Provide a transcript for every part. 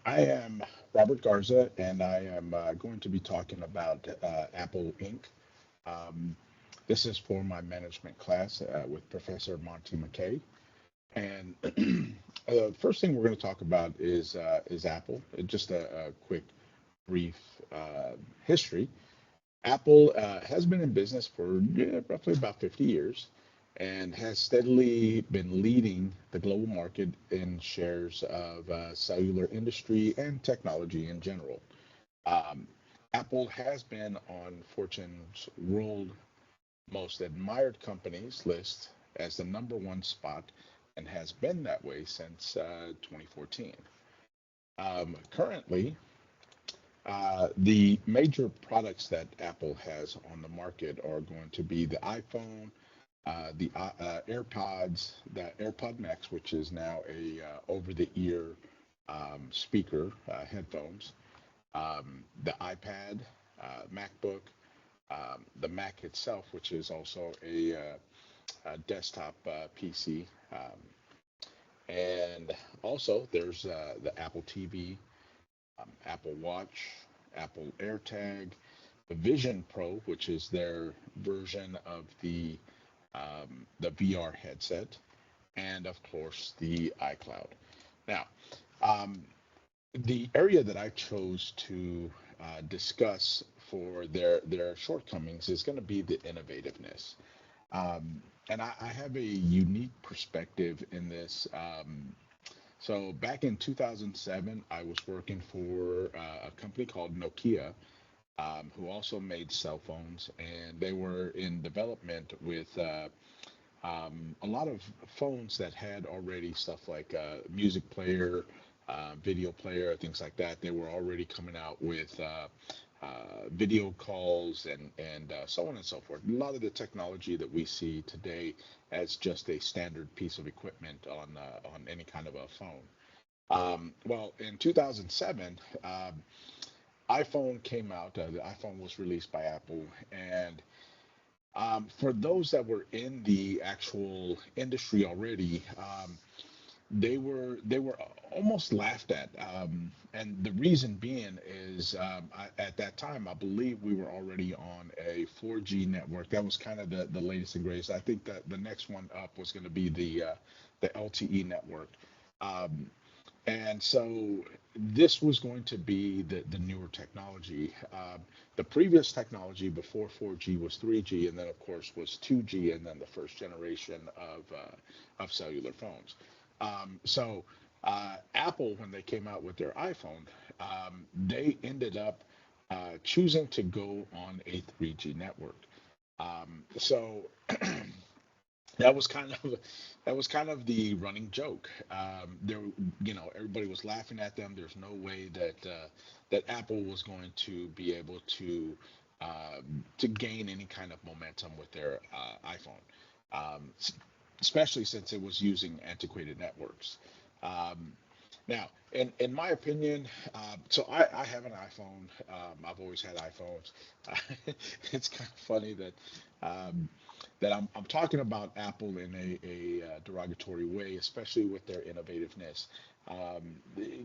I am Robert Garza, and I am going to be talking about Apple Inc. Um, this is for my management class with Professor Monty McKay. And the first thing we're going to talk about is Apple. Just a quick, brief history. Apple has been in business for roughly about 50 years and has steadily been leading the global market in shares of cellular industry and technology in general. Um, Apple has been on Fortune's World Most Admired Companies list as the number one spot and has been that way since 2014. Currently, the major products that Apple has on the market are going to be the iPhone, the AirPods, the AirPod Max, which is now a over-the-ear speaker headphones, the iPad, MacBook, the Mac itself, which is also a desktop PC, and also there's the Apple TV, Apple Watch, Apple AirTag, the Vision Pro, which is their version of the VR headset, and of course the iCloud. Now, um, the area that I chose to discuss for their shortcomings is going to be the innovativeness. And I have a unique perspective in this. So back in 2007, I was working for a company called Nokia, who also made cell phones, and they were in development with a lot of phones that had already stuff like music player, video player, things like that. They were already coming out with video calls and so on and so forth. A lot of the technology that we see today as just a standard piece of equipment on any kind of a phone. Well, in 2007, iPhone came out. The iPhone was released by Apple, and for those that were in the actual industry already, they were almost laughed at, and the reason being is at that time I believe we were already on a 4G network. That was kind of the latest and greatest. I think that the next one up was going to be the LTE network. Um, and so this was going to be the newer technology. The previous technology before 4G was 3G, and then of course was 2G, and then the first generation of cellular phones. Apple, when they came out with their iPhone, they ended up choosing to go on a 3G network. So that was kind of that was kind of the running joke. Everybody was laughing at them. There's no way that Apple was going to be able to gain any kind of momentum with their iPhone, especially since it was using antiquated networks. Um, Now, in my opinion, so I have an iPhone. I've always had iPhones. It's kind of funny um, that I'm talking about Apple in a derogatory way, especially with their innovativeness.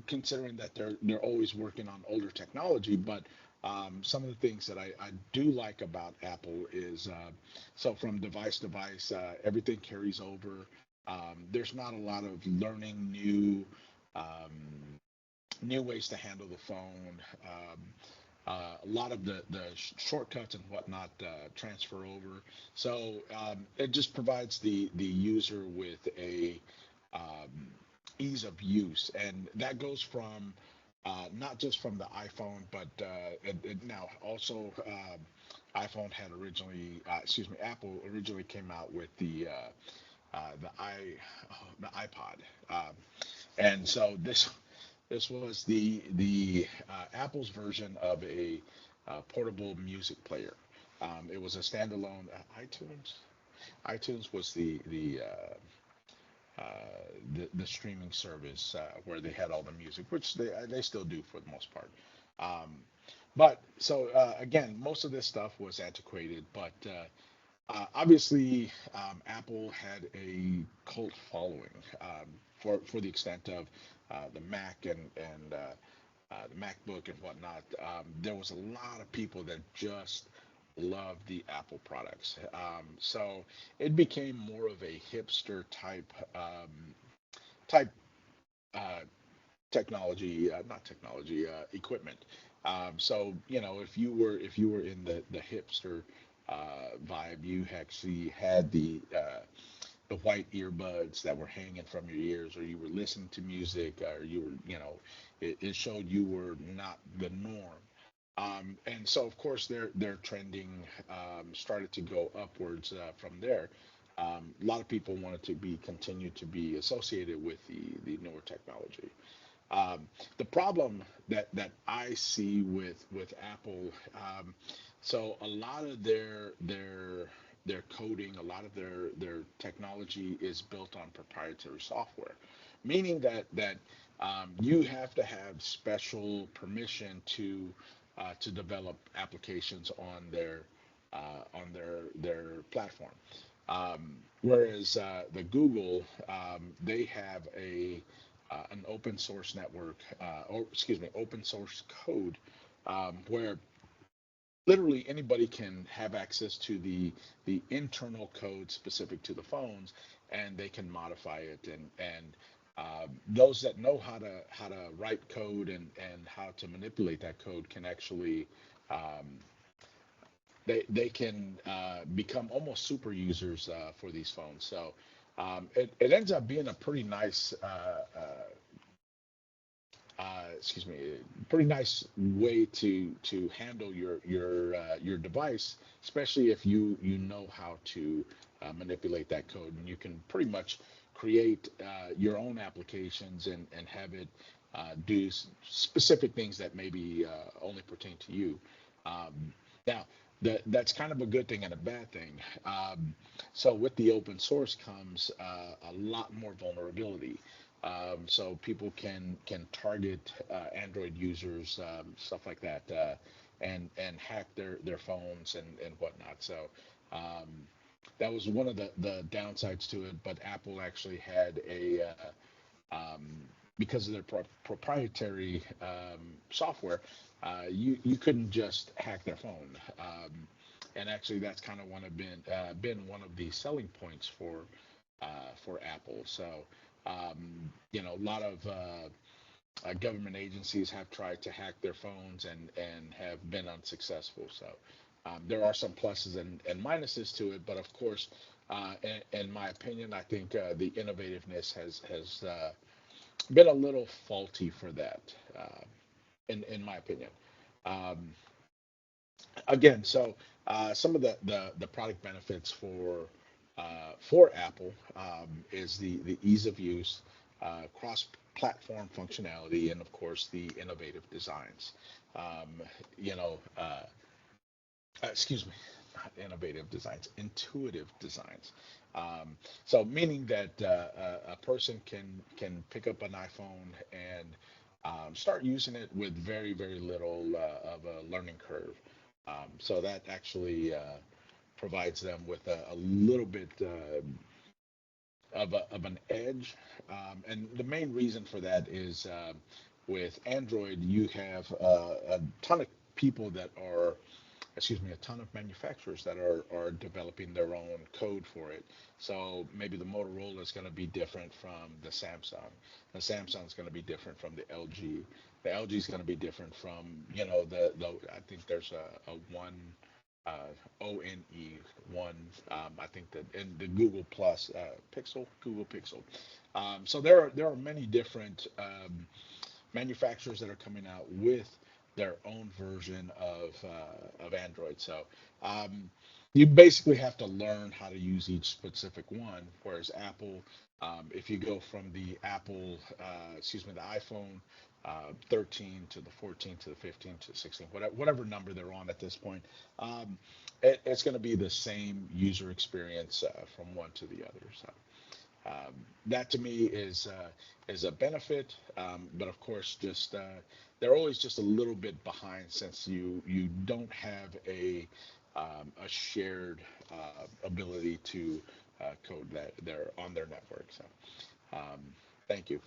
Considering that they're always working on older technology, but some of the things that I do like about Apple is so from device to device, everything carries over. There's not a lot of learning um, new ways to handle the phone. A lot of the shortcuts and whatnot transfer over. So it just provides the user with a um, ease of use, and that goes from not just from the iPhone, but now also iPhone had originally, excuse me, Apple originally came out with the iPod, and so this was the Apple's version of a portable music player. It was a standalone iTunes. iTunes was the streaming service where they had all the music, which they still do for the most part. Um, but so again, most of this stuff was antiquated, but obviously, Apple had a cult following for the extent of the Mac and the MacBook and whatnot, there was a lot of people that just loved the Apple products. So it became more of a hipster type uh, technology, not technology, equipment. So if you were in the hipster vibe, you actually had the white earbuds that were hanging from your ears, or you were listening to music, or you were, it showed you were not the norm. And so, of course, their trending started to go upwards from there. A lot of people wanted to be continue to be associated with the newer technology. The problem that I see with Apple, so a lot of their coding, a lot of their technology is built on proprietary software, meaning that you have to have special permission to develop applications on their platform. Whereas the Google, they have an open source network, or excuse me, open source code, where literally anybody can have access to the internal code specific to the phones, and they can modify it. And those that know how to write code and how to manipulate that code can actually um, they can become almost super users for these phones. So it ends up being a pretty nice excuse me, pretty nice way to handle your device, especially if you know how to manipulate that code, and you can pretty much create your own applications and have it do specific things that maybe only pertain to you. Now, that's kind of a good thing and a bad thing. So with the open source comes a lot more vulnerability. So people can target Android users, stuff like that, and hack their phones and whatnot. So um, that was one of the downsides to it. But Apple actually had because of their proprietary software, you couldn't just hack their phone. And actually, that's kind of been one of the selling points for Apple. So a lot of government agencies have tried to hack their phones and have been unsuccessful. So there are some pluses and minuses to it, but of course, in my opinion, I think the innovativeness has been a little faulty for that, in my opinion. Um, Again, so some of the product benefits for Apple is the ease of use, cross-platform functionality, and of course the innovative designs. Um, you know, excuse me, not innovative designs, intuitive designs. So meaning that a person can pick up an iPhone and start using it with very little of a learning curve. So that actually provides them with a little bit of an edge. And the main reason for that is with Android, you have a ton of people that are, excuse me, a ton of manufacturers that are developing their own code for it. So maybe the Motorola is going to be different from the Samsung. The Samsung is going to be different from the LG. The LG is going to be different from, the I think there's a one uh, ONE one. I think that in the Google Plus Google Pixel. So there are many different manufacturers that are coming out with their own version of Android. So um, you basically have to learn how to use each specific one. Whereas Apple, if you go from the Apple, excuse me, the iPhone 13 to the 14 to the 15 to the 16, whatever number they're on at this point, um, it's going to be the same user experience from one to the other. So that to me is a benefit, but of course, just they're always just a little bit behind since you don't have a shared ability to code that they're on their network. So um, thank you.